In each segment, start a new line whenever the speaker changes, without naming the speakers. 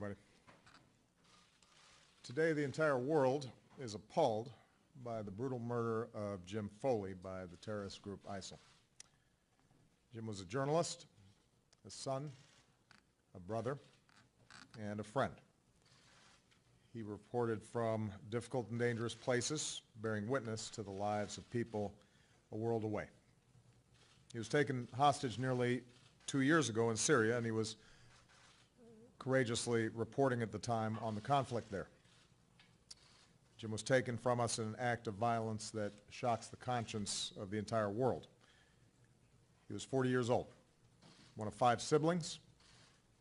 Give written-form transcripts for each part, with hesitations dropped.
everybody. Today, the entire world is appalled by the brutal murder of Jim Foley by the terrorist group ISIL. Jim was a journalist, a son, a brother, and a friend. He reported from difficult and dangerous places, bearing witness to the lives of people a world away. He was taken hostage nearly 2 years ago in Syria, and he was courageously reporting at the time on the conflict there. Jim was taken from us in an act of violence that shocks the conscience of the entire world. He was 40 years old, one of 5 siblings,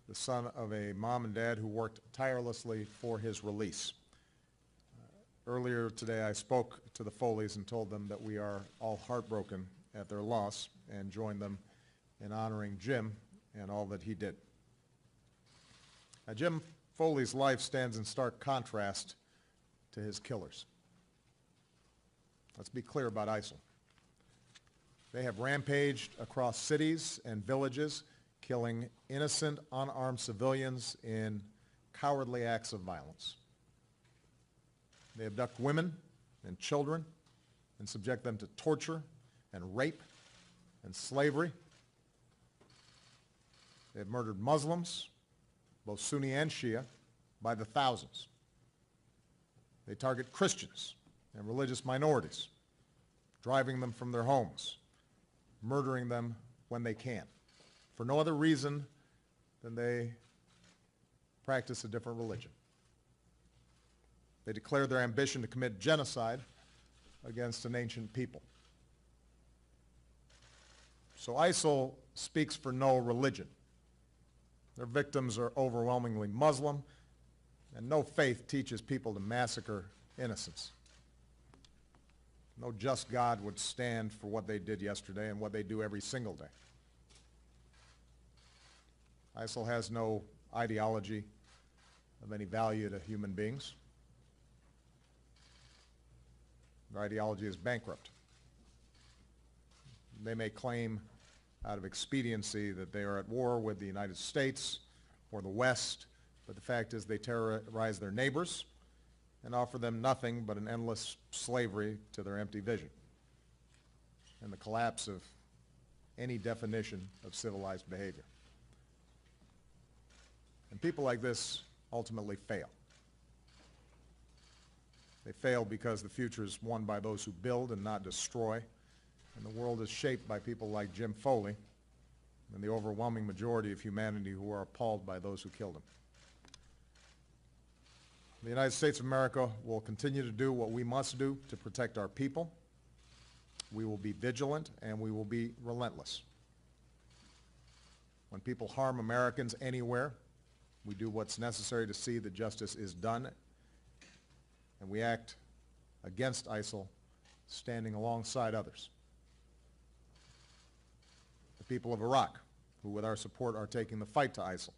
the son of a mom and dad who worked tirelessly for his release. Earlier today I spoke to the Foleys and told them that we are all heartbroken at their loss and joined them in honoring Jim and all that he did. Now, Jim Foley's life stands in stark contrast to his killers. Let's be clear about ISIL. They have rampaged across cities and villages, killing innocent, unarmed civilians in cowardly acts of violence. They abduct women and children and subject them to torture and rape and slavery. They have murdered Muslims, both Sunni and Shia, by the thousands. They target Christians and religious minorities, driving them from their homes, murdering them when they can, for no other reason than they practice a different religion. They declare their ambition to commit genocide against an ancient people. So ISIL speaks for no religion. Their victims are overwhelmingly Muslim, and no faith teaches people to massacre innocents. No just God would stand for what they did yesterday and what they do every single day. ISIL has no ideology of any value to human beings. Their ideology is bankrupt. They may claim out of expediency that they are at war with the United States or the West, but the fact is they terrorize their neighbors and offer them nothing but an endless slavery to their empty vision and the collapse of any definition of civilized behavior. And people like this ultimately fail. They fail because the future is won by those who build and not destroy, and the world is shaped by people like Jim Foley and the overwhelming majority of humanity who are appalled by those who killed him. The United States of America will continue to do what we must do to protect our people. We will be vigilant and we will be relentless. When people harm Americans anywhere, we do what's necessary to see that justice is done, and we act against ISIL, standing alongside others. The people of Iraq, who with our support are taking the fight to ISIL,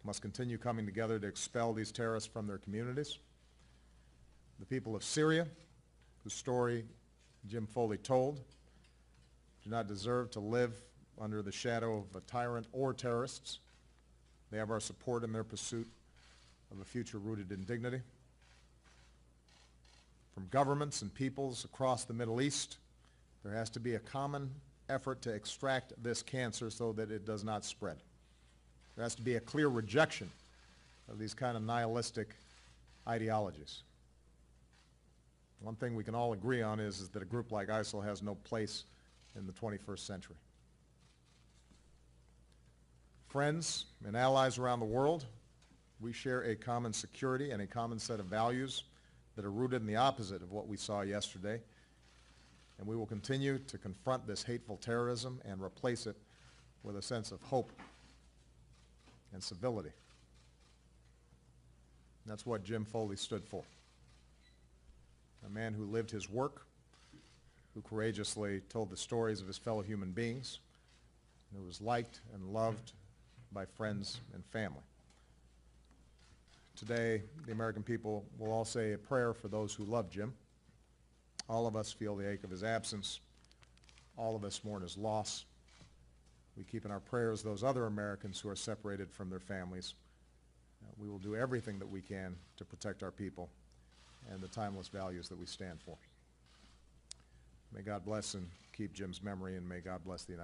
must continue coming together to expel these terrorists from their communities. The people of Syria, whose story Jim Foley told, do not deserve to live under the shadow of a tyrant or terrorists. They have our support in their pursuit of a future rooted in dignity. From governments and peoples across the Middle East, there has to be a common effort to extract this cancer so that it does not spread. There has to be a clear rejection of these kind of nihilistic ideologies. One thing we can all agree on is that a group like ISIL has no place in the 21st century. Friends and allies around the world, we share a common security and a common set of values that are rooted in the opposite of what we saw yesterday, and we will continue to confront this hateful terrorism and replace it with a sense of hope and civility. That's what Jim Foley stood for. A man who lived his work, who courageously told the stories of his fellow human beings, and who was liked and loved by friends and family. Today, the American people will all say a prayer for those who love Jim. All of us feel the ache of his absence. All of us mourn his loss. We keep in our prayers those other Americans who are separated from their families, We will do everything that we can to protect our people and the timeless values that we stand for. May God bless and keep Jim's memory, and may God bless the United States.